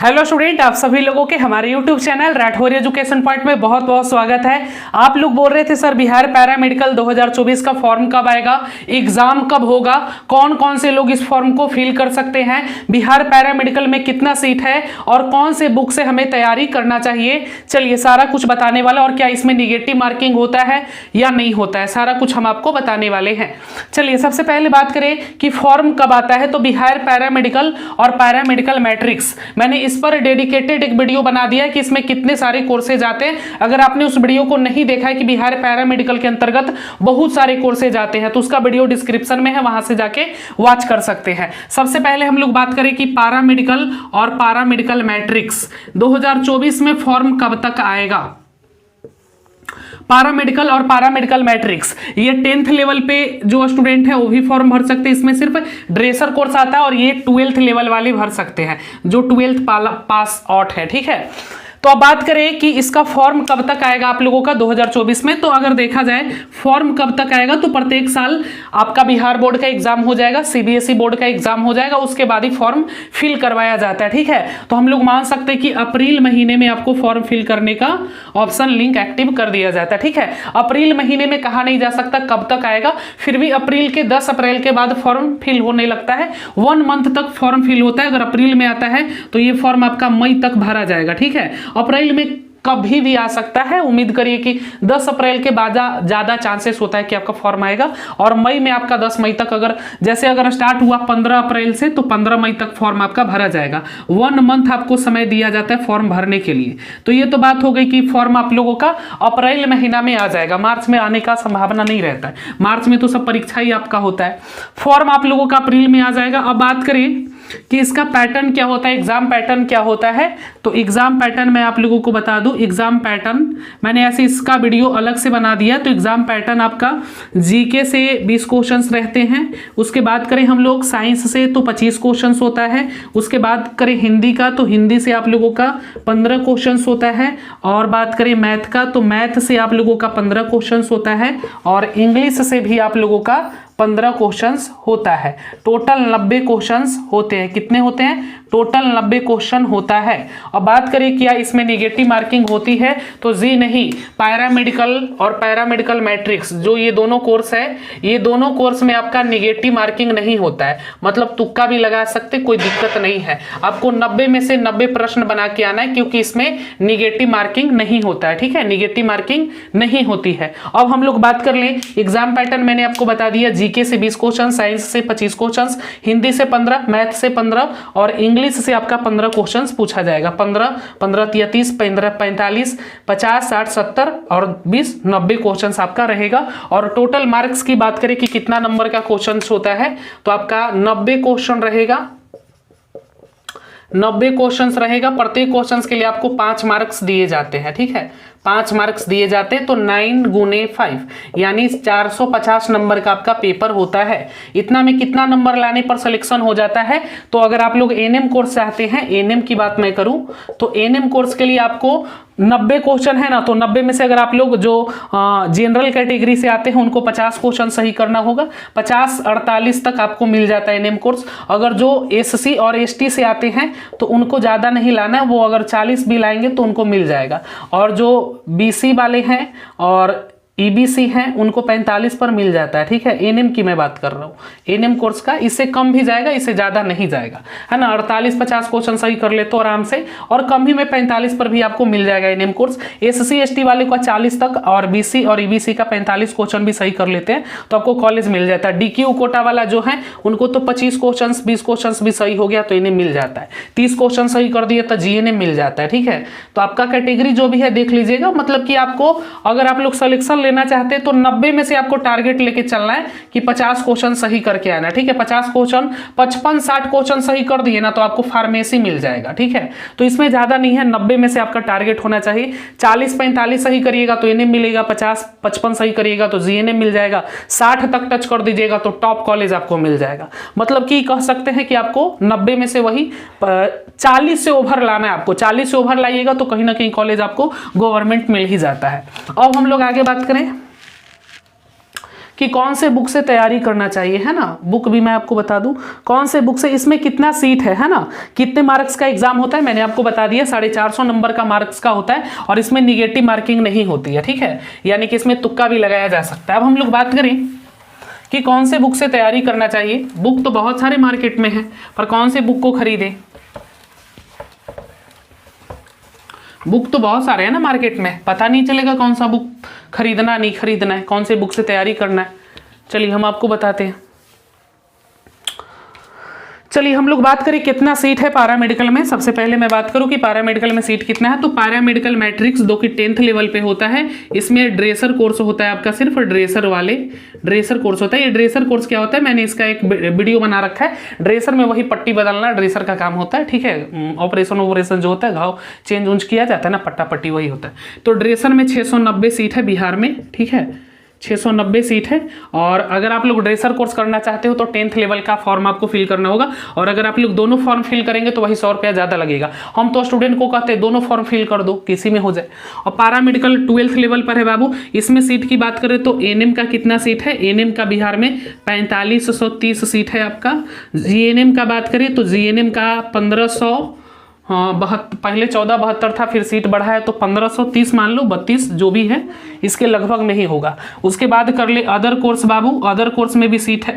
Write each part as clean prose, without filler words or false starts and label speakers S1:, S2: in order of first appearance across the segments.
S1: Hello student, आप सभी लोगों के हमारे YouTube channel Rathore education point में बहुत बहुत स्वागत है। आप लोग बोल रहे थे सर बिहार पैरामेडिकल 2024 का फॉर्म कब आएगा, एग्जाम कब होगा, कौन कौन से लोग इस फॉर्म को फिल कर सकते हैं, बिहार पैरामेडिकल में कितना सीट है और कौन से बुक से हमें तैयारी करना चाहिए। चलिए सारा कुछ बताने वाला, और क्या इसमें निगेटिव मार्किंग होता है या नहीं होता है, सारा कुछ हम आपको बताने वाले हैं। चलिए सबसे पहले बात करें कि फॉर्म कब आता है, तो बिहार पैरामेडिकल और पैरामेडिकल मैट्रिक्स, मैंने इस पर डेडिकेटेड एक वीडियो बना दिया है कि इसमें कितने सारे कोर्सेज आते हैं। अगर आपने उस वीडियो को नहीं देखा है कि बिहार पैरामेडिकल के अंतर्गत बहुत सारे कोर्सेज आते हैं, तो उसका वीडियो डिस्क्रिप्शन में है, वहां से जाके वॉच कर सकते हैं। सबसे पहले हम लोग बात करें कि पैरामेडिकल और पैरामेडिकल मैट्रिक्स 2024 में फॉर्म कब तक आएगा। पैरामेडिकल और पैरामेडिकल मैट्रिक्स ये 10th लेवल पे जो स्टूडेंट है वो भी फॉर्म भर सकते हैं। इसमें सिर्फ ड्रेसर कोर्स आता है, और ये 12th लेवल वाले भर सकते हैं जो 12th पास आउट है। ठीक है, तो अब बात करें कि इसका फॉर्म कब तक आएगा आप लोगों का 2024 में। तो अगर देखा जाए फॉर्म कब तक आएगा, तो प्रत्येक साल आपका बिहार बोर्ड का एग्जाम हो जाएगा, सीबीएसई बोर्ड का एग्जाम हो जाएगा, उसके बाद ही फॉर्म फिल करवाया जाता है। ठीक है, तो हम लोग मान सकते हैं कि अप्रैल महीने में आपको फॉर्म फिल करने का ऑप्शन लिंक एक्टिव कर दिया जाता है। ठीक है, अप्रैल महीने में कहा नहीं जा सकता कब तक आएगा, फिर भी अप्रैल के 10 अप्रैल के बाद फॉर्म फिल होने लगता है। 1 मंथ तक फॉर्म फिल होता है। अगर अप्रैल में आता है तो ये फॉर्म आपका मई तक भरा जाएगा। ठीक है, अप्रैल में कभी भी आ सकता है, उम्मीद करिए कि 10 अप्रैल के बाद ज्यादा चांसेस होता है कि आपका फॉर्म आएगा, और मई में आपका 10 मई तक अगर स्टार्ट हुआ 15 अप्रैल से, तो 15 मई तक फॉर्म आपका भरा जाएगा। 1 मंथ आपको समय दिया जाता है फॉर्म भरने के लिए। तो ये तो बात हो गई कि फॉर्म आप लोगों का अप्रैल महीना में आ जाएगा, मार्च में आने का संभावना नहीं रहता है, मार्च में तो सब परीक्षा ही आपका होता है। फॉर्म आप लोगों का अप्रैल में आ जाएगा। अब बात करें कि इसका पैटर्न क्या होता है, एग्जाम पैटर्न क्या होता है, तो एग्जाम पैटर्न मैं आप लोगों को बता दूं। एग्जाम पैटर्न मैंने ऐसे इसका वीडियो अलग से बना दिया। तो एग्जाम पैटर्न आपका जीके से 20 क्वेश्चंस रहते हैं, उसके बाद करें हम लोग साइंस से तो 25 क्वेश्चंस होता है, उसके बाद करें हिंदी का तो हिंदी से आप लोगों का 15 क्वेश्चंस होता है, और बात करें मैथ का तो मैथ से आप लोगों का 15 क्वेश्चंस होता है, और इंग्लिश से भी आप लोगों का 15 क्वेश्चंस होता है। टोटल 90 क्वेश्चंस होते हैं। कितने होते हैं? टोटल 90 क्वेश्चन होता है। अब बात करें क्या इसमें निगेटिव मार्किंग होती है, तो जी नहीं। पैरामेडिकल और पैरामेडिकल मैट्रिक्स जो ये दोनों कोर्स है, ये दोनों कोर्स में आपका निगेटिव मार्किंग नहीं होता है, मतलब तुक्का भी लगा सकते, कोई दिक्कत नहीं है। आपको 90 में से 90 प्रश्न बना के आना है, क्योंकि इसमें निगेटिव मार्किंग नहीं होता है। ठीक है, निगेटिव मार्किंग नहीं होती है। अब हम लोग बात कर लें एग्जाम पैटर्न, मैंने आपको बता दिया। जीके से 20 क्वेश्चन, साइंस से 25 क्वेश्चन, हिंदी से 15, मैथ से 15 और इंग्लिश से आपका 15 क्वेश्चंस पूछा जाएगा। 15 15 30 15 45 50 60 70 और 20 90 क्वेश्चंस आपका रहेगा। और टोटल मार्क्स की बात करें कि कितना नंबर का क्वेश्चंस होता है, तो आपका 90 क्वेश्चन रहेगा। 90 क्वेश्चंस रहेगा। प्रत्येक क्वेश्चंस के लिए आपको 5 मार्क्स दिए जाते हैं। ठीक है, 5 मार्क्स दिए जाते हैं, तो 9 गुने 5 यानी 450 नंबर का आपका पेपर होता है। इतना में कितना नंबर लाने पर सिलेक्शन हो जाता है, तो अगर आप लोग एनएम कोर्स चाहते हैं, एनएम की बात मैं करूं तो एनएम कोर्स के लिए आपको 90 क्वेश्चन है ना, तो 90 में से अगर आप लोग जो जनरल कैटेगरी से आते हैं उनको 50 क्वेश्चन सही करना होगा। 50-48 तक आपको मिल जाता है एनएम कोर्स। अगर जो एससी और एसटी से आते हैं तो उनको ज़्यादा नहीं लाना है, वो अगर 40 भी लाएंगे तो उनको मिल जाएगा। और जो बीसी वाले हैं और ईबीसी हैं उनको 45 पर मिल जाता है। ठीक है, एनएम की मैं बात कर रहा हूँ, एनएम कोर्स का। इससे कम भी जाएगा, इससे ज़्यादा नहीं जाएगा, है ना। 48-50 क्वेश्चन सही कर ले तो आराम से, और कम ही में 45 पर भी आपको मिल जाएगा एनएम कोर्स। एससी एसटी वाले का 40 तक और बीसी और ईबीसी का 45 क्वेश्चन भी सही कर लेते हैं तो आपको कॉलेज मिल जाता है। डीक्यू कोटा वाला जो है उनको तो 25 क्वेश्चन 20 क्वेश्चन भी सही हो गया तो एनएम मिल जाता है। 30 क्वेश्चन सही कर दिए तो जीएनएम मिल जाता है। ठीक है, तो आपका कैटेगरी जो भी है देख लीजिएगा। मतलब कि आपको अगर आप लोग सिलेक्शन लेना चाहते हैं तो 90 में से आपको टारगेट लेके चलना है कि 50 क्वेश्चन सही करके आना। ठीक है, 50 क्वेश्चन 55-60 क्वेश्चन सही कर दिए ना तो आपको फार्मेसी मिल जाएगा। ठीक है, तो इसमें ज्यादा नहीं है, 90 में से आपका टारगेट होना चाहिए। 40-45 सही करिएगा तो एनएम मिलेगा, 50-55 सही करिएगा तो जीएनएम मिल जाएगा, 60 तक टच कर दीजिएगा तो टॉप कॉलेज आपको मिल जाएगा। मतलब कि कह सकते हैं कि आपको 90 में से वही 40 से ओवर लाना है। आपको 40 से ओवर लाइएगा तो कहीं ना कहीं कॉलेज आपको गवर्नमेंट मिल ही जाता है। अब हम लोग आगे बात करें कि कौन से बुक से तैयारी करना चाहिए, है ना। बुक भी मैं आपको बता दूं कौन से बुक से, इसमें कितना सीट है ना, कितने मार्क्स का एग्जाम होता है मैंने आपको बता दिया, 450 नंबर का मार्क्स का होता है और इसमें निगेटिव मार्किंग नहीं होती है, ठीक है, यानी कि इसमें तुक्का भी लगाया जा सकता है। अब हम लोग बात करें कि कौन से बुक से तैयारी करना चाहिए। बुक तो बहुत सारे मार्केट में है, पर कौन से बुक को खरीदें। बुक तो बहुत सारे हैं ना मार्केट में, पता नहीं चलेगा कौन सा बुक खरीदना नहीं खरीदना है, कौन से बुक से तैयारी करना है। चलिए हम आपको बताते हैं। चलिए हम लोग बात करें कितना सीट है पैरामेडिकल में। सबसे पहले मैं बात करूं कि पैरामेडिकल में सीट कितना है। तो पैरामेडिकल मैट्रिक्स जो कि 10th लेवल पे होता है, इसमें ड्रेसर कोर्स होता है आपका, सिर्फ ड्रेसर कोर्स होता है। ये ड्रेसर कोर्स क्या होता है, मैंने इसका एक वीडियो बना रखा है। ड्रेसर में वही पट्टी बदलना ड्रेसर का काम होता है, ठीक है। ऑपरेशन जो होता है, घाव चेंज उंज किया जाता है ना, पट्टा पट्टी वही होता है। तो ड्रेसर में 690 सीट है बिहार में, ठीक है, 690 सीट है। और अगर आप लोग ड्रेसर कोर्स करना चाहते हो तो 10th लेवल का फॉर्म आपको फिल करना होगा, और अगर आप लोग दोनों फॉर्म फिल करेंगे तो वही 100 रुपया ज़्यादा लगेगा। हम तो स्टूडेंट को कहते हैं दोनों फॉर्म फिल कर दो, किसी में हो जाए। और पैरामेडिकल 12th लेवल पर है बाबू। इसमें सीट की बात करें तो एएनएम का कितना सीट है, एएनएम का बिहार में 4530 सीट है आपका। जीएनएम का बात करें तो जीएनएम का 1500 पहले 1472 था, फिर सीट बढ़ा है तो 1530 मान लो, 32 जो भी है इसके लगभग में ही होगा। उसके बाद कर ले अदर कोर्स बाबू। अदर कोर्स में भी सीट है।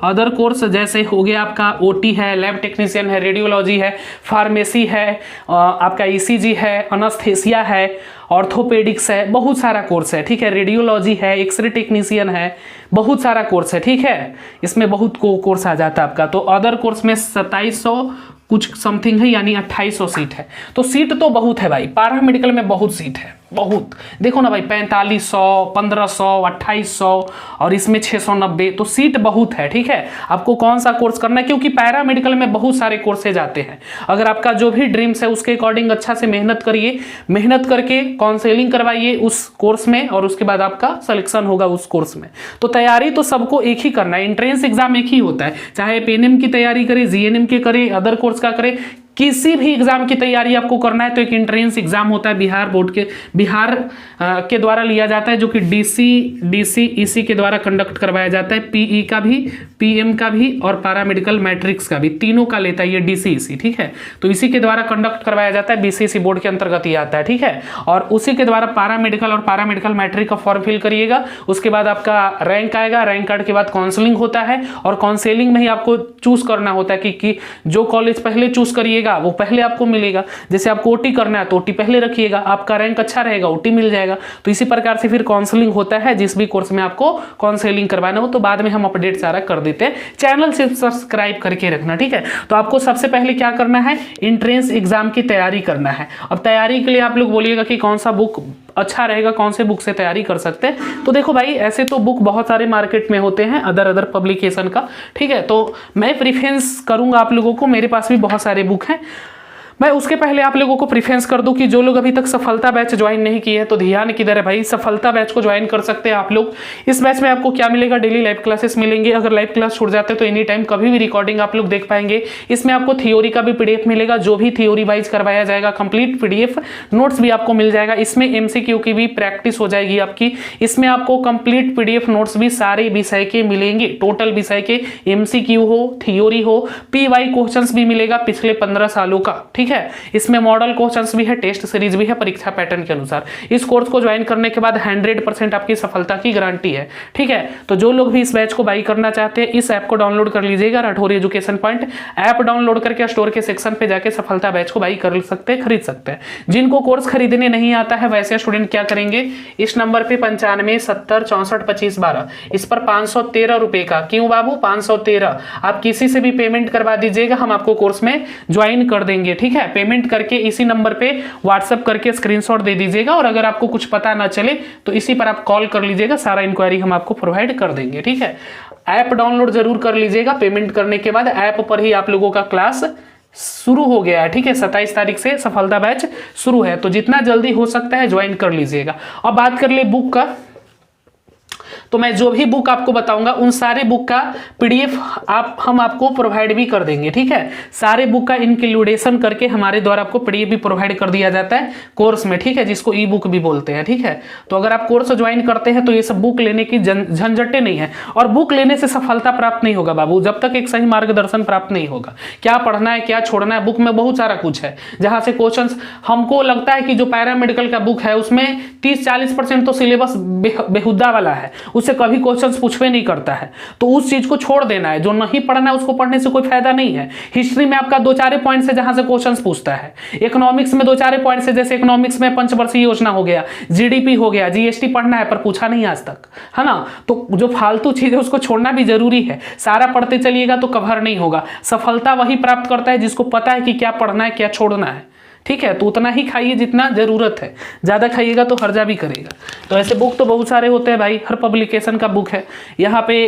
S1: अदर कोर्स जैसे हो गया आपका ओटी है, लैब टेक्नीशियन है, रेडियोलॉजी है, फार्मेसी है, आपका ईसीजी है, अनस्थेसिया है, ऑर्थोपेडिक्स है, बहुत सारा कोर्स है, ठीक है। रेडियोलॉजी है, एक्सरे टेक्नीशियन है, बहुत सारा कोर्स है, ठीक है। इसमें बहुत कोर्स आ जाता है आपका। तो अदर कोर्स में 2700 कुछ समथिंग है, यानी 2800 सीट है। तो सीट तो बहुत है भाई, पैरामेडिकल में बहुत सीट है, बहुत। देखो ना भाई, 4500, 1500, 2800 और इसमें 690, तो सीट बहुत है, ठीक है। आपको कौन सा कोर्स करना है, क्योंकि पैरामेडिकल में बहुत सारे कोर्सेज आते हैं। अगर आपका जो भी ड्रीम्स है उसके अकॉर्डिंग अच्छा से मेहनत करिए, मेहनत करके काउंसलिंग करवाइए उस कोर्स में, और उसके बाद आपका सिलेक्शन होगा उस कोर्स में। तो तैयारी तो सबको एक ही करना है, एंट्रेंस एग्जाम एक ही होता है, चाहे एएनएम की तैयारी करें, जीएनएम की करें, अदर कोर्स का करें, किसी भी एग्जाम की तैयारी आपको करना है तो एक एंट्रेंस एग्जाम होता है बिहार बोर्ड के, बिहार के द्वारा लिया जाता है, जो कि डीसी के द्वारा कंडक्ट करवाया जाता है। पीई का भी, पीएम का भी और पैरामेडिकल मैट्रिक्स का भी, तीनों का लेता है ये डीसी, ठीक है। तो इसी के द्वारा कंडक्ट करवाया जाता है, बीसीएसई बोर्ड के अंतर्गत ही आता है, ठीक है। और उसी के द्वारा पैरामेडिकल और पैरामेडिकल मैट्रिक का फॉर्म फिल करिएगा। उसके बाद आपका रैंक आएगा, रैंक कार्ड के बाद काउंसलिंग होता है, और काउंसलिंग में ही आपको चूज करना होता है कि जो कॉलेज पहले चूज करिएगा वो पहले आपको मिलेगा। जैसे आपको ओटी करना है तो ओटी पहले रखिएगा, आपका रैंक अच्छा रहेगा ओटी मिल जाएगा। तो इसी प्रकार से फिर काउंसलिंग होता है, जिस भी कोर्स में आपको काउंसलिंग करवाना हो। तो बाद में हम अपडेट सारा कर देते हैं, चैनल से सब्सक्राइब करके रखना, ठीक है। तो आपको सबसे पहले क्या करना है, एंट्रेंस एग्जाम की तैयारी करना है। अब तैयारी के लिए आप लोग बोलिएगा कि कौन सा बुक अच्छा रहेगा, कौन से बुक से तैयारी कर सकते हैं। तो देखो भाई, ऐसे तो बुक बहुत सारे मार्केट में होते हैं अदर पब्लिकेशन का, ठीक है। तो मैं प्रेफरेंस करूंगा आप लोगों को, मेरे पास भी बहुत सारे बुक हैं। मैं उसके पहले आप लोगों को प्रेफरेंस कर दूं कि जो लोग अभी तक सफलता बैच ज्वाइन नहीं किए हैं तो ध्यान किधर है भाई, सफलता बैच को ज्वाइन कर सकते हैं आप लोग। इस बैच में आपको क्या मिलेगा, डेली लाइव क्लासेस मिलेंगे। अगर लाइव क्लास छूट जाते हैं तो एनी टाइम कभी भी रिकॉर्डिंग आप लोग देख पाएंगे। इसमें आपको थ्योरी का भी पीडीएफ मिलेगा, जो भी थ्योरी वाइज करवाया जाएगा, कंप्लीट पीडीएफ नोट्स भी आपको मिल जाएगा। इसमें एमसीक्यू की भी प्रैक्टिस हो जाएगी आपकी। इसमें आपको कंप्लीट पीडीएफ नोट्स भी सारे विषय के मिलेंगे, टोटल विषय के, एमसीक्यू हो, थ्योरी हो, पीवाई क्वेश्चंस भी मिलेगा पिछले 15 सालों का, ठीक है। इसमें मॉडल क्वेश्चंस भी है, टेस्ट सीरीज भी है परीक्षा पैटर्न के अनुसार। इस कोर्स को ज्वाइन करने के बाद 100% आपकी सफलता की गारंटी है, ठीक है। तो जो लोग भी इस बैच को बाई करना चाहते हैं, इस ऐप को डाउनलोड कर लीजिएगा, Rathore education point app download करके स्टोर के सेक्शन पे जाके सफलता बैच को बाई कर सकते हैं, खरीद सकते हैं। जिनको कोर्स खरीदने नहीं आता है वैसे स्टूडेंट क्या करेंगे, इस नंबर पे 95 70 64 25 12, इस पर 513 रुपए का, क्यों बाबू 513, आप किसी से भी पेमेंट करवा दीजिएगा, हम आपको कोर्स में ज्वाइन कर देंगे, ठीक है। पेमेंट करके इसी नंबर पे व्हाट्सएप करके स्क्रीनशॉट दे दीजिएगा, और अगर आपको कुछ पता ना चले तो इसी पर आप कॉल कर लीजिएगा, सारा इंक्वायरी हम आपको प्रोवाइड कर देंगे, ठीक है। ऐप डाउनलोड जरूर कर लीजिएगा। पेमेंट करने के बाद ऐप पर ही आप लोगों का क्लास शुरू हो गया है, ठीक है। 27 तारीख से सफलता बैच शुरू है, तो जितना जल्दी हो सकता है ज्वाइन कर लीजिएगा। अब बात कर ले बुक का, तो मैं जो भी बुक आपको बताऊंगा उन सारे बुक का PDF हम आपको प्रोवाइड भी कर देंगे, ठीक है। सारे बुक का इंक्लूडेशन करके हमारे द्वारा आपको PDF भी प्रोवाइड कर दिया जाता है कोर्स में, ठीक है, जिसको ई बुक भी बोलते हैं, ठीक है। तो अगर आप कोर्स ज्वाइन करते हैं तो ये सब बुक लेने की झंझटें नहीं है, और बुक लेने से सफलता प्राप्त नहीं होगा बाबू जब तक एक सही मार्गदर्शन प्राप्त नहीं होगा। क्या पढ़ना है, क्या छोड़ना है, बुक में बहुत सारा कुछ है, जहां से क्वेश्चंस हमको लगता है कि जो पैरामेडिकल का बुक है उसमें 30-40% तो सिलेबस बेहुदा वाला है, उससे कभी क्वेश्चंस पूछवे नहीं करता है, तो उस चीज को छोड़ देना है। जो नहीं पढ़ना है उसको पढ़ने से कोई फायदा नहीं है। हिस्ट्री में आपका 2-4 पॉइंट से जहां से क्वेश्चंस पूछता है, इकोनॉमिक्स में 2-4 पॉइंट से, जैसे इकोनॉमिक्स में पंचवर्षीय योजना हो गया, GDP हो गया, GST पढ़ना है पर पूछा नहीं आज तक, है ना। तो जो फालतू चीज है उसको छोड़ना भी जरूरी है। सारा पढ़ते चलिएगा तो कवर नहीं होगा। सफलता वही प्राप्त करता है जिसको पता है कि क्या पढ़ना है, क्या छोड़ना है, ठीक है। तो उतना ही खाइए जितना जरूरत है, ज्यादा खाइएगा तो हर्जा भी करेगा। तो ऐसे बुक तो बहुत सारे होते हैं भाई, हर पब्लिकेशन का बुक है। यहाँ पे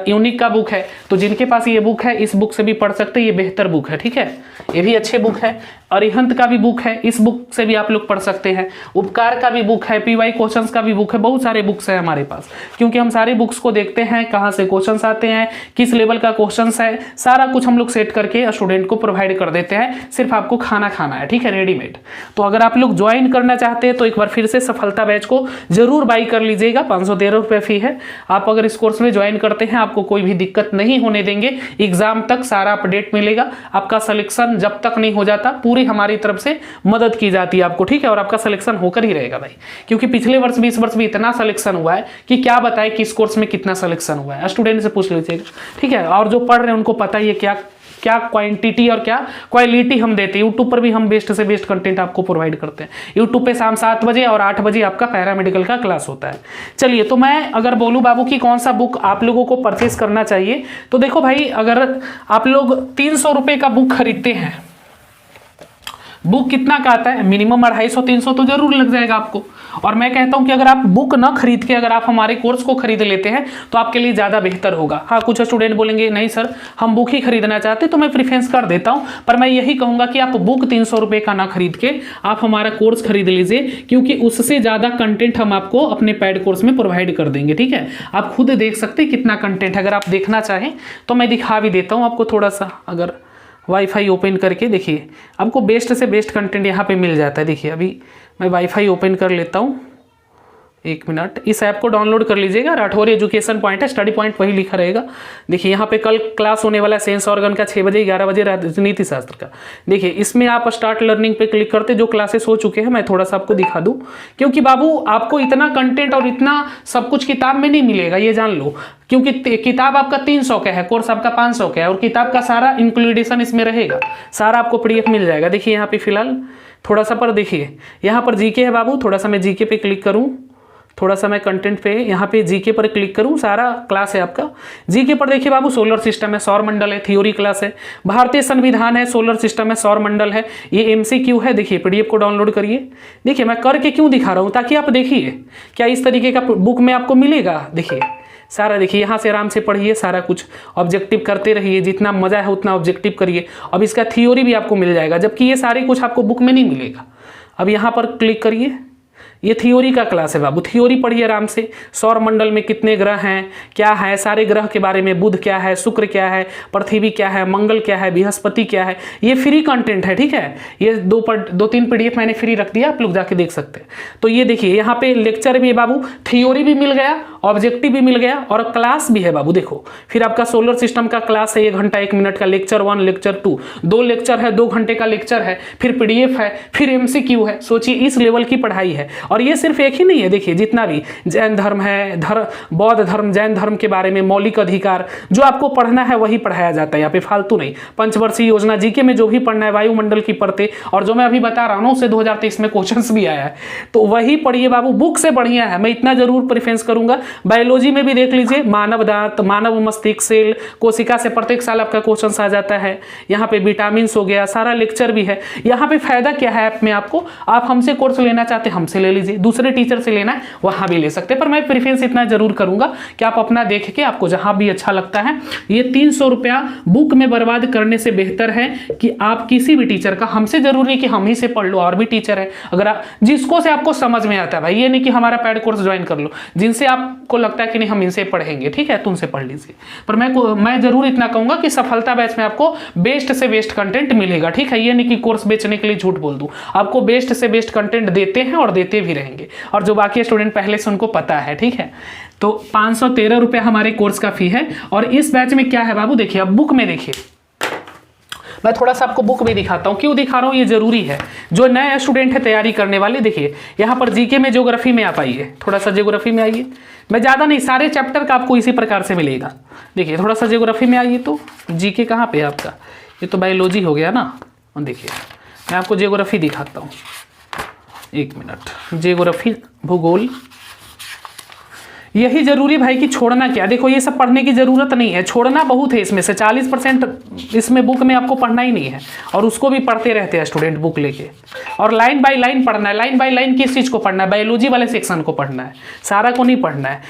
S1: यूनिक का बुक है, तो जिनके पास ये बुक है इस बुक से भी पढ़ सकते हैं, ये बेहतर बुक है, ठीक है, ये भी अच्छे बुक है। अरिहंत का भी बुक है, इस बुक से भी आप लोग पढ़ सकते हैं। उपकार का भी बुक है, PY क्वेश्चंस का भी बुक है, बहुत सारे बुक्स हैं हमारे पास, क्योंकि हम सारे बुक्स को देखते हैं कहाँ से क्वेश्चंस आते हैं, किस लेवल का क्वेश्चंस है, सारा कुछ हम लोग सेट करके स्टूडेंट को प्रोवाइड कर देते हैं। सिर्फ आपको खाना खाना है, ठीक है, रेडीमेड। तो अगर आप लोग ज्वाइन करना चाहते हैं तो एक बार फिर से सफलता बैच को जरूर बाई कर लीजिएगा। 513 रुपये फी है। आप अगर इस कोर्स में ज्वाइन करते हैं आपको कोई भी दिक्कत नहीं होने देंगे, एग्जाम तक सारा अपडेट मिलेगा। आपका सिलेक्शन जब तक नहीं हो जाता पूरी हमारी तरफ से मदद की जाती है आपको, ठीक है, और आपका सिलेक्शन होकर ही रहेगा भाई, क्योंकि पिछले वर्ष भी इस वर्ष भी इतना सिलेक्शन हुआ है कि क्या बताए किस कोर्स में कितना सिलेक्शन हुआ है, स्टूडेंट से पूछ लीजिएगा, ठीक है। और जो पढ़ रहे हैं उनको पता ही है क्या क्या क्वांटिटी और क्या क्वालिटी हम देते हैं। यूट्यूब पर भी हम बेस्ट से बेस्ट कंटेंट आपको प्रोवाइड करते हैं। यूट्यूब पे शाम 7 बजे और 8 बजे आपका पैरामेडिकल का क्लास होता है। चलिए, तो मैं अगर बोलूँ बाबू कि कौन सा बुक आप लोगों को परचेज करना चाहिए, तो देखो भाई, अगर आप लोग 300 रुपये का बुक खरीदते हैं, बुक कितना का आता है, मिनिमम 250-300 तो जरूर लग जाएगा आपको। और मैं कहता हूं कि अगर आप बुक ना खरीद के अगर आप हमारे कोर्स को खरीद लेते हैं तो आपके लिए ज़्यादा बेहतर होगा। हाँ, कुछ स्टूडेंट बोलेंगे नहीं सर हम बुक ही खरीदना चाहते, तो मैं प्रीफरेंस कर देता हूं, पर मैं यही कहूंगा कि आप बुक 300 रुपये का ना खरीद के आप हमारा कोर्स खरीद लीजिए, क्योंकि उससे ज़्यादा कंटेंट हम आपको अपने पेड कोर्स में प्रोवाइड कर देंगे, ठीक है। आप खुद देख सकते हैं कितना कंटेंट है। अगर आप देखना चाहें तो मैं दिखा भी देता हूँ आपको थोड़ा सा। अगर वाईफाई ओपन करके देखिए, आपको बेस्ट से बेस्ट कंटेंट यहाँ पे मिल जाता है। देखिए, अभी मैं वाईफाई ओपन कर लेता हूँ, 1 मिनट। इस ऐप को डाउनलोड कर लीजिएगा। राठौर एजुकेशन पॉइंट है, स्टडी पॉइंट वही लिखा रहेगा। देखिए, यहाँ पे कल क्लास होने वाला है सेंस ऑर्गन का 6 बजे, 11 बजे राजनीति शास्त्र का। देखिए, इसमें आप स्टार्ट लर्निंग पे क्लिक करते, जो क्लासेस हो चुके हैं मैं थोड़ा सा आपको दिखा दूँ, क्योंकि बाबू आपको इतना कंटेंट और इतना सब कुछ किताब में नहीं मिलेगा, ये जान लो। क्योंकि किताब आपका 300 का है, कोर्स आपका 500 का है, और किताब का सारा इंक्लूडेशन इसमें रहेगा, सारा आपको PDF मिल जाएगा। देखिए, यहाँ पे फिलहाल थोड़ा सा पर देखिए, यहाँ पर जीके है बाबू, थोड़ा सा मैं जीके पे क्लिक करूँ, थोड़ा सा मैं कंटेंट पे यहाँ पे जीके पर क्लिक करूँ, सारा क्लास है आपका। जीके पर देखिए बाबू, सोलर सिस्टम है, सौर मंडल है, थ्योरी क्लास है, भारतीय संविधान है, सोलर सिस्टम है, सौर मंडल है, ये MCQ है। देखिए, PDF को डाउनलोड करिए। देखिए, मैं करके क्यों दिखा रहा हूँ, ताकि आप देखिए क्या इस तरीके का बुक में आपको मिलेगा। देखिए सारा, देखिए यहाँ से आराम से पढ़िए, सारा कुछ ऑब्जेक्टिव करते रहिए, जितना मजा है उतना ऑब्जेक्टिव करिए। अब इसका थ्योरी भी आपको मिल जाएगा, जबकि ये सारे कुछ आपको बुक में नहीं मिलेगा। अब यहाँ पर क्लिक करिए, ये थ्योरी का क्लास है बाबू, थ्योरी पढ़िए आराम से। सौर मंडल में कितने ग्रह हैं, क्या है, सारे ग्रह के बारे में, बुध क्या है, शुक्र क्या है, पृथ्वी क्या है, मंगल क्या है, बृहस्पति क्या है। ये फ्री कंटेंट है, ठीक है। ये 2-3 PDF मैंने फ्री रख दिया, आप लोग जाके देख सकते हैं। तो ये देखिए, यहाँ पे लेक्चर भी है बाबू, थ्योरी भी मिल गया, ऑब्जेक्टिव भी मिल गया, और क्लास भी है बाबू। देखो, फिर आपका सोलर सिस्टम का क्लास है 1 घंटा 1 मिनट का, लेक्चर 1, लेक्चर 2, 2 लेक्चर है, 2 घंटे का लेक्चर है, फिर PDF है, फिर MCQ है। सोचिए, इस लेवल की पढ़ाई है। और ये सिर्फ एक ही नहीं है, देखिए जितना भी जैन धर्म है, बौद्ध धर्म, जैन धर्म के बारे में, मौलिक अधिकार, जो आपको पढ़ना है वही पढ़ाया जाता है यहाँ पे, फालतू नहीं। पंचवर्षीय योजना, जीके में जो भी पढ़ना है, वायुमंडल की परतें, और जो मैं अभी बता रहा हूँ उससे 2023 में क्वेश्चंस भी आया है, तो वही पढ़िए बाबू, बुक से बढ़िया है। मैं इतना जरूर प्रेफरेंस करूंगा। बायोलॉजी में भी देख लीजिए, मानव दांत, मानव मस्तिष्क, सेल, कोशिका से प्रत्येक साल आपका क्वेश्चन आ जाता है। यहाँ पे विटामिन हो गया, सारा लेक्चर भी है। यहाँ पे फायदा क्या है ऐप में आपको, आप हमसे कोर्स लेना चाहते हैं हमसे ले लीजिए, दूसरे टीचर से लेना है वहां भी ले सकते हैं, पर मैं प्रेफरेंस इतना जरूर करूंगा कि आप अपना देख के आपको जहां भी अच्छा लगता है। ये 300 रुपया बुक में बर्बाद करने से बेहतर है कि आप किसी भी टीचर का, हमसे जरूरी नहीं कि हम ही से पढ़ लो, और भी टीचर है, अगर आप जिसको से आपको समझ में आता है भाई, ये नहीं कि हमारा पैड कोर्स ज्वाइन कर लो, जिनसे आप सबको लगता है कि नहीं हम इनसे पढ़ेंगे, ठीक है, तो उनसे पढ़ लीजिए। पर मैं जरूर इतना कहूंगा कि सफलता बैच में आपको बेस्ट से बेस्ट कंटेंट मिलेगा, ठीक है। ये नहीं कि कोर्स बेचने के लिए झूठ बोल दूं, आपको बेस्ट से बेस्ट कंटेंट देते हैं और देते भी रहेंगे, और जो बाकी स्टूडेंट पहले से उनको पता है, ठीक है। तो 513 रुपये हमारे कोर्स का फी है। और इस बैच में क्या है बाबू, देखिए अब बुक में देखिए, मैं थोड़ा सा आपको बुक भी दिखाता हूँ। क्यों दिखा रहा हूँ, ये जरूरी है। जो नए स्टूडेंट है तैयारी करने वाले, देखिए यहाँ पर जीके में ज्योग्राफी में आप आइए, थोड़ा सा ज्योग्राफी में आइए। मैं ज़्यादा नहीं, सारे चैप्टर का आपको इसी प्रकार से मिलेगा। देखिए थोड़ा सा ज्योग्राफी में आइए, तो जीके कहाँ पे है आपका, ये तो बायोलॉजी हो गया ना। देखिए मैं आपको ज्योग्राफी दिखाता हूँ, 1 मिनट। ज्योग्राफी, भूगोल, यही जरूरी भाई कि छोड़ना क्या। देखो ये सब पढ़ने की जरूरत नहीं है, छोड़ना बहुत है। इसमें से 40% इसमें बुक में आपको पढ़ना ही नहीं है, और उसको भी पढ़ते रहते हैं स्टूडेंट बुक लेके। और लाइन बाय लाइन पढ़ना है। लाइन बाय लाइन किस चीज़ को पढ़ना है, बायोलॉजी वाले सेक्शन को पढ़ना है, सारा को नहीं पढ़ना है।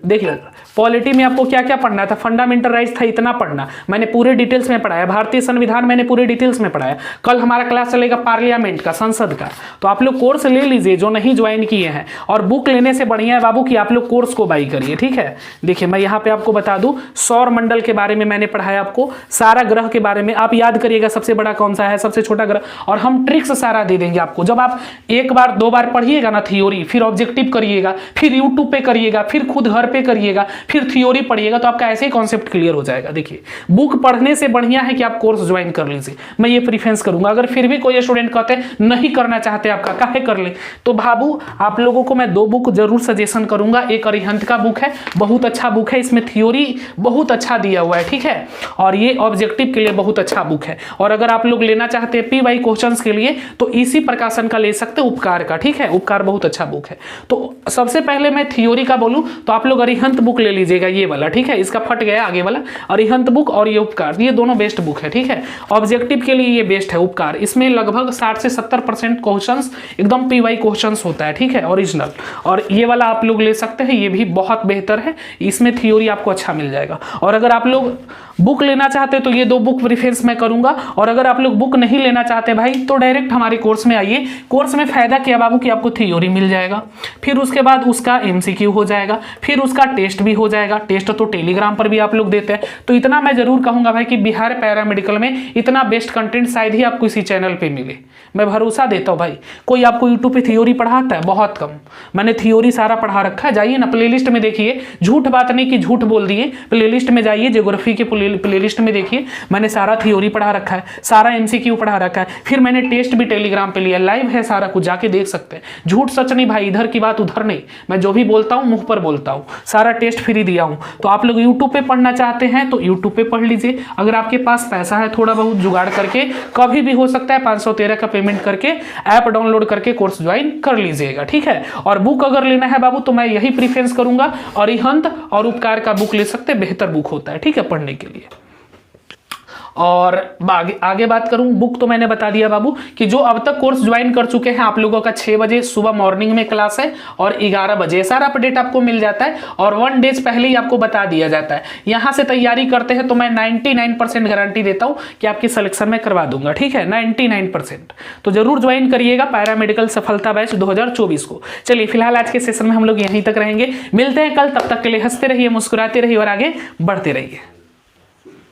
S1: देख पॉलिटी में आपको क्या क्या पढ़ना था, फंडामेंटल राइट्स था, इतना पढ़ना मैंने पूरे डिटेल्स में पढ़ाया। भारतीय संविधान मैंने पूरे डिटेल्स में पढ़ाया। कल हमारा क्लास चलेगा पार्लियामेंट का, संसद का, तो आप लोग कोर्स ले लीजिए जो नहीं ज्वाइन किए हैं। और बुक लेने से बढ़िया है बाबू कि आप लोग कोर्स को बाई करिए, ठीक है। देखिए मैं यहाँ पे आपको बता दूं, सौर मंडल के बारे में मैंने पढ़ाया आपको, सारा ग्रह के बारे में। आप याद करिएगा सबसे बड़ा कौन सा है, सबसे छोटा ग्रह, और हम ट्रिक्स सारा दे देंगे आपको। जब आप 1 बार 2 बार पढ़िएगा ना थ्योरी, फिर ऑब्जेक्टिव करिएगा, फिर यूट्यूब पे करिएगा, फिर खुद घर पे करिएगा, फिर थ्योरी पढ़िएगा, तो आपका ऐसे ही कॉन्सेप्ट क्लियर हो जाएगा। देखिए बुक पढ़ने से बढ़िया है कि आप कोर्स ज्वाइन कर लीजिए, मैं ये प्रीफरेंस करूंगा। अगर फिर भी कोई स्टूडेंट कहते हैं नहीं करना चाहते, आपका काहे कर ले, तो बाबू आप लोगों को मैं 2 बुक जरूर सजेशन करूंगा। एक अरिहंत का बुक है, बहुत अच्छा बुक है, इसमें थ्योरी बहुत अच्छा दिया हुआ है, ठीक है। और ये ऑब्जेक्टिव के लिए बहुत अच्छा बुक है। और अगर आप लोग लेना चाहते हैं पीवाई क्वेश्चंस के लिए, तो इसी प्रकाशन का ले सकते हैं, उपकार का, ठीक है। उपकार बहुत अच्छा बुक है। तो सबसे पहले मैं थ्योरी का बोलूं तो आप लोग अरिहंत बुक ले लीजिएगा, ये वाला, ठीक है। इसका फट गया आगे वाला, अरिहंत बुक और ये उपकार, ये दोनों बेस्ट बुक है, ठीक है। ऑब्जेक्टिव के लिए ये बेस्ट है उपकार। इसमें लगभग 60 से 70% क्वेश्चंस एकदम पीवाई क्वेश्चंस होता है, ठीक है, ओरिजिनल। और ये वाला आप लोग ले सकते हैं, ये भी बहुत बेहतर है, इसमें थ्योरी आपको अच्छा मिल जाएगा। और अगर आप लोग बुक लेना चाहते हैं तो ये 2 बुक प्रेफरेंस मैं करूंगा। और अगर आप लोग बुक नहीं लेना चाहते भाई, तो डायरेक्ट हमारे कोर्स में आइए। कोर्स में फायदा क्या बाबू कि आपको थ्योरी मिल जाएगा, फिर उसके बाद उसका MCQ हो जाएगा, फिर उसका टेस्ट भी हो जाएगा। टेस्ट तो टेलीग्राम पर भी आप लोग देते हैं। तो इतना मैं जरूर कहूंगा भाई कि बिहार पैरामेडिकल में इतना बेस्ट कंटेंट शायद ही आपको इसी चैनल पे मिले, मैं भरोसा देता हूँ भाई। कोई आपको यूट्यूब पे थ्योरी पढ़ाता है, बहुत कम। मैंने थ्योरी सारा पढ़ा रखा है, जाइए ना प्लेलिस्ट में देखिए, झूठ बात नहीं कि झूठ बोल दिए। प्लेलिस्ट में जाइए, ज्योग्राफी के प्लेलिस्ट में देखिए, मैंने सारा थ्योरी पढ़ा रखा है, सारा MCQ पढ़ा रखा है, फिर मैंने टेस्ट भी टेलीग्राम पे लिया, लाइव है सारा कुछ, जाके देख सकते हैं। झूठ सच नहीं भाई, इधर की बात उधर नहीं, मैं जो भी बोलता हूँ मुंह पर बोलता हूँ, सारा टेस्ट फ्री दिया हूँ। तो आप लोग यूट्यूब पे पढ़ना चाहते हैं तो यूट्यूब पे पढ़ लीजिए। अगर आपके पास पैसा है, थोड़ा बहुत जुगाड़ करके, कभी भी हो सकता है 513 का पेमेंट करके ऐप डाउनलोड करके कोर्स ज्वाइन कर लीजिएगा, ठीक है। और बुक अगर लेना है बाबू तो मैं यही प्रीफरेंस करूंगा, अरिहंत और उपकार का बुक ले सकते, बेहतर बुक होता है, ठीक है, पढ़ने के लिए। और आगे बात करूं, बुक तो मैंने बता दिया बाबू कि जो अब तक कोर्स ज्वाइन कर चुके हैं, आप लोगों का 6 बजे सुबह मॉर्निंग में क्लास है और 11 बजे सारा अपडेट आपको मिल जाता है। और 1 डेज पहले ही आपको बता दिया जाता है। यहां से तैयारी करते हैं तो मैं 99% गारंटी देता हूं कि आपकी सिलेक्शन में करवा दूंगा, ठीक है, 99%। तो जरूर ज्वाइन करिएगा पैरामेडिकल सफलता बैच 2024 को। चलिए फिलहाल आज के सेशन में हम लोग यहीं तक रहेंगे, मिलते हैं कल, तब तक के लिए हंसते रहिए, मुस्कुराते रहिए और आगे बढ़ते रहिए।